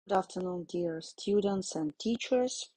Good afternoon, dear students and teachers.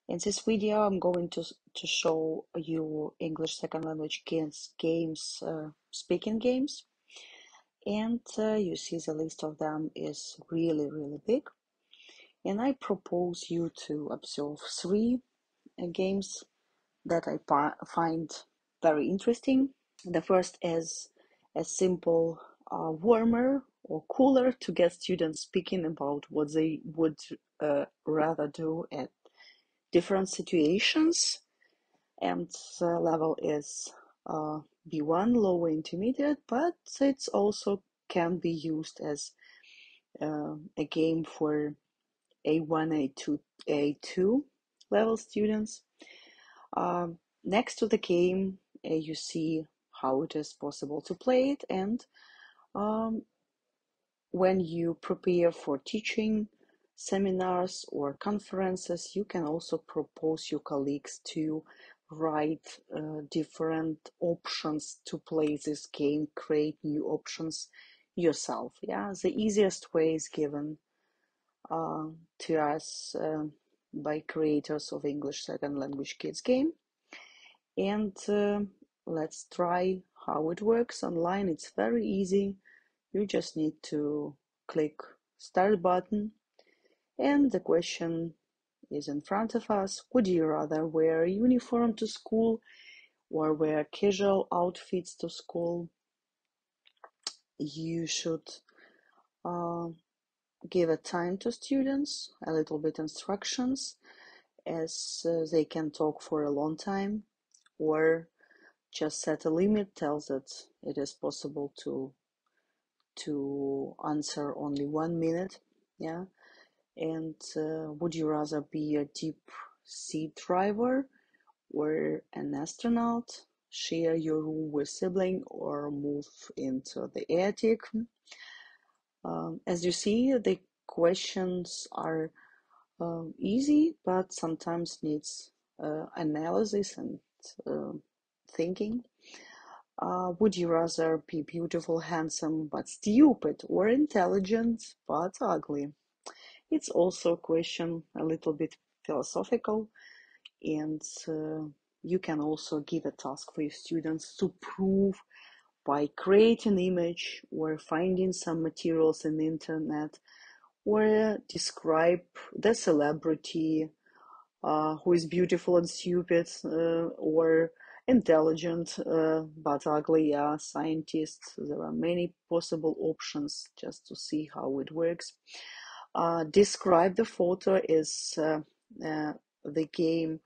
In this video, I'm going to show you English second language games, speaking games. And you see the list of them is really, really big. And I propose you to observe three games that I find very interesting. The first is a simple warmer or cooler to get students speaking about what they would rather do at different situations, and the level is B1, lower intermediate, but it's also can be used as a game for A1, A2, A2 level students. Next to the game, you see how it is possible to play it, and when you prepare for teaching seminars or conferences, you can also propose your colleagues to write different options to play this game, create new options yourself. Yeah, the easiest way is given to us by creators of English second language kids game. And let's try how it works online. It's very easy. You just need to click start button, and the question is in front of us. Would you rather wear a uniform to school or wear casual outfits to school? You should give a time to students, a little bit instructions, as they can talk for a long time, or just set a limit, tells that it is possible to answer only 1 minute. Yeah. And would you rather be a deep sea driver or an astronaut, share your room with sibling, or move into the attic? As you see, the questions are easy, but sometimes needs analysis and thinking. Would you rather be beautiful, handsome, but stupid, or intelligent, but ugly? It's also a question a little bit philosophical, and you can also give a task for your students to prove by creating an image or finding some materials in the internet, or describe the celebrity who is beautiful and stupid, or intelligent but ugly. Yeah, scientists. There are many possible options just to see how it works. Describe the photo is the game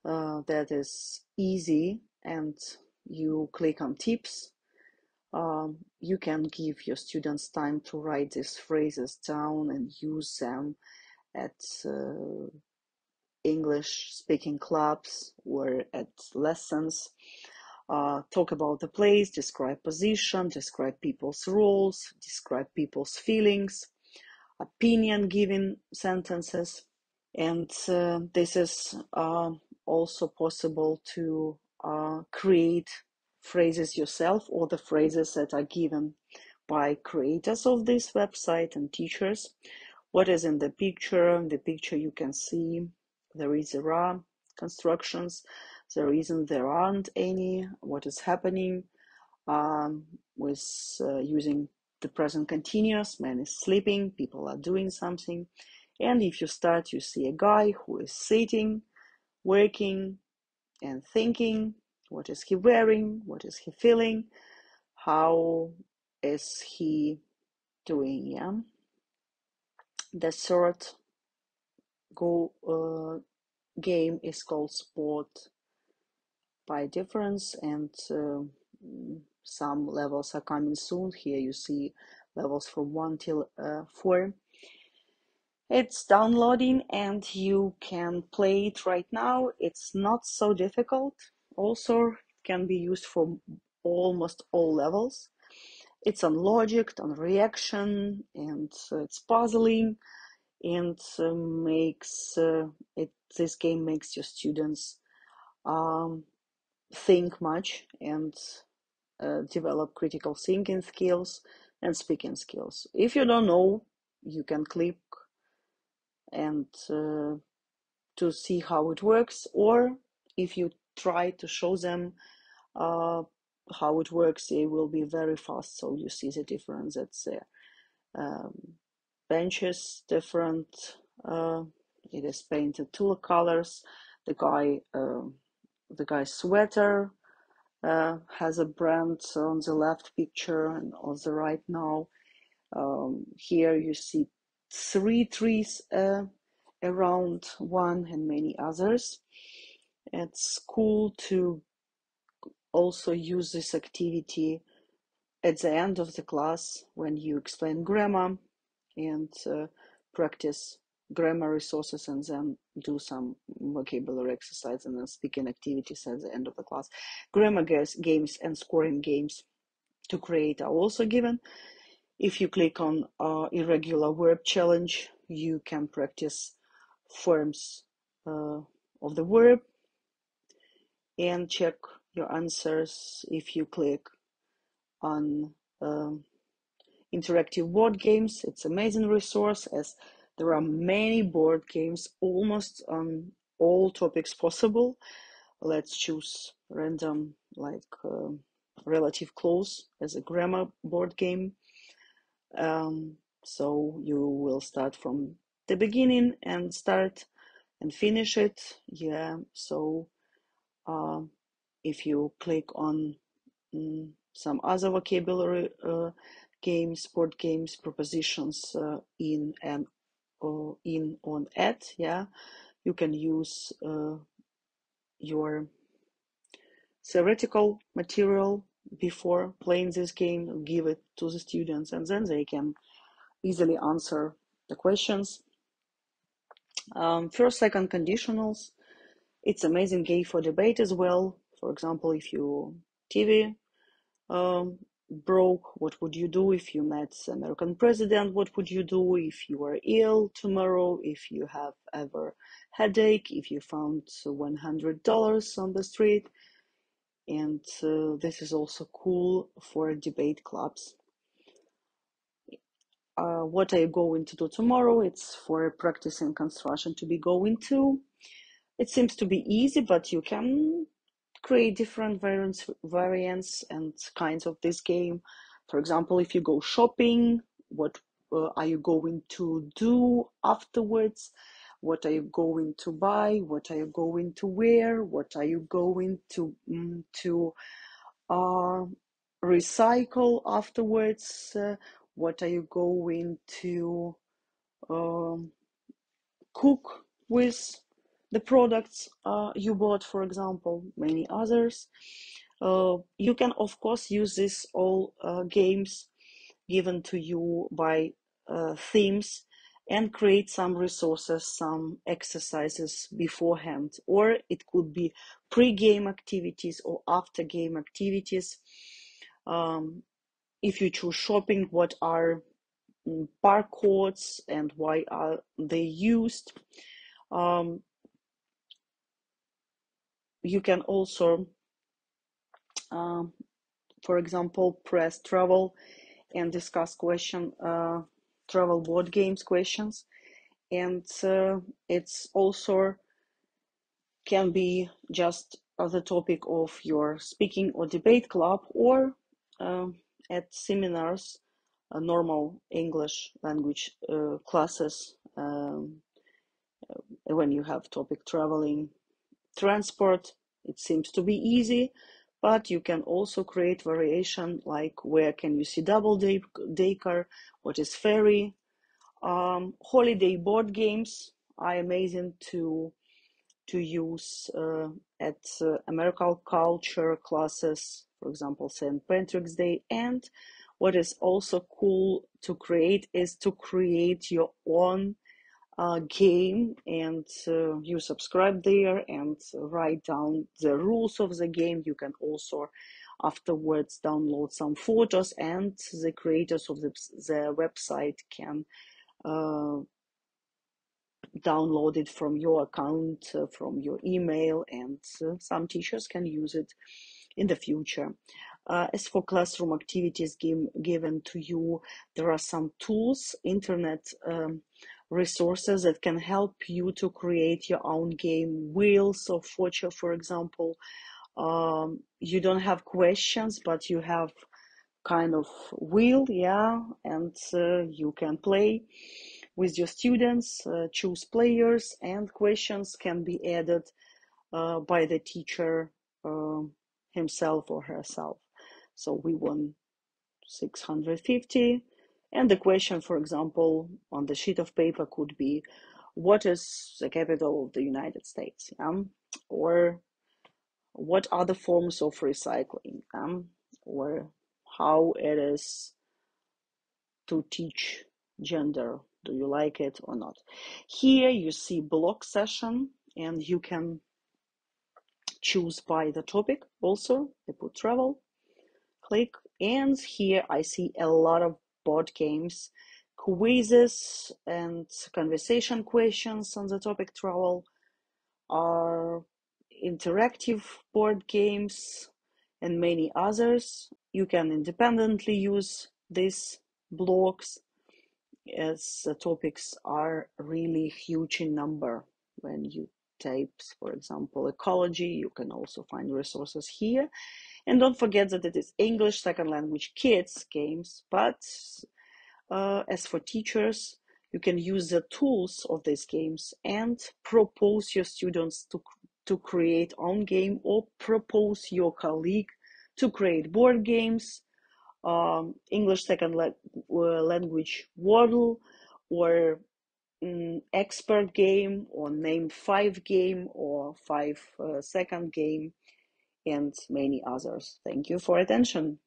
that is easy, and you click on tips. You can give your students time to write these phrases down and use them at English speaking clubs or at lessons. Talk about the place, describe position, describe people's roles, describe people's feelings, opinion giving sentences. And this is also possible to create phrases yourself, or the phrases that are given by creators of this website and teachers. What is in the picture? In the picture you can see there are constructions, the reason there aren't any, what is happening with using the present continuous. Man is sleeping, people are doing something. And if you start, you see a guy who is sitting, working, and thinking. What is he wearing? What is he feeling? How is he doing? Yeah. The third game is called Sport by Difference, and some levels are coming soon. Here you see levels from 1 till 4. It's downloading and you can play it right now. It's not so difficult. Also, it can be used for almost all levels. It's on logic, on reaction, and it's puzzling, and this game makes your students think much and develop critical thinking skills and speaking skills. If you don't know you can click and to see how it works, or if you try to show them how it works, it will be very fast. So you see the difference. It's benches different. It is painted two colors. The guy's sweater has a brand on the left picture, and on the right now. Here you see 3 trees around one and many others. It's cool to also use this activity at the end of the class when you explain grammar and practice grammar resources, and then do some vocabulary exercise and then speaking activities at the end of the class. Grammar games and scoring games to create are also given. If you click on irregular verb challenge, you can practice forms of the verb and check your answers. If you click on interactive board games, it's an amazing resource, as there are many board games almost on all topics possible. Let's choose random, like relative close as a grammar board game. So you will start from the beginning and start and finish it. Yeah, so if you click on some other vocabulary games, board games, prepositions in and in, on, at, yeah, you can use your theoretical material before playing this game, give it to the students, and then they can easily answer the questions. First, second conditionals. It's amazing game for debate as well. For example, if your TV broke, what would you do? If you met the American president, what would you do? If you are ill tomorrow, if you have ever headache, if you found $100 on the street. And this is also cool for debate clubs. What are you going to do tomorrow? It's for practicing construction to be going to. It seems to be easy, but you can create different variants and kinds of this game. For example, if you go shopping, what are you going to do afterwards? What are you going to buy? What are you going to wear? What are you going to recycle afterwards? What are you going to cook with the products you bought, for example, many others. You can, of course, use this all games given to you by themes and create some resources, some exercises beforehand, or it could be pre-game activities or after-game activities. If you choose shopping, what are barcodes and why are they used? You can also, for example, press travel and discuss travel board games questions. And it's also can be just the topic of your speaking or debate club, or at seminars, normal English language classes, when you have topic traveling, transport. It seems to be easy, but you can also create variation, like where can you see double decker, what is ferry. Holiday board games are amazing to use at American culture classes, for example, St. Patrick's Day. And what is also cool to create is to create your own game, and you subscribe there and write down the rules of the game. You can also afterwards download some photos, and the creators of the website can download it from your account, from your email, and some teachers can use it in the future. As for classroom activities given to you, there are some tools, internet resources that can help you to create your own game. Wheels of Fortune, for example. You don't have questions, but you have kind of wheel, yeah, and you can play with your students, choose players, and questions can be added by the teacher himself or herself. So we won 650. And the question, for example, on the sheet of paper could be, what is the capital of the United States? Or what are the forms of recycling? Or how it is to teach gender? Do you like it or not? Here you see block session, and you can choose by the topic also. I put travel, click, and here I see a lot of board games, quizzes, and conversation questions on the topic travel, are interactive board games, and many others. You can independently use these blocks as the topics are really huge in number. When you type, for example, ecology, you can also find resources here. And don't forget that it is English second language kids games, but as for teachers, you can use the tools of these games and propose your students to create own game, or propose your colleague to create board games, English second language Wordle, or expert game, or name 5 game, or 5 second game, and many others. Thank you for attention.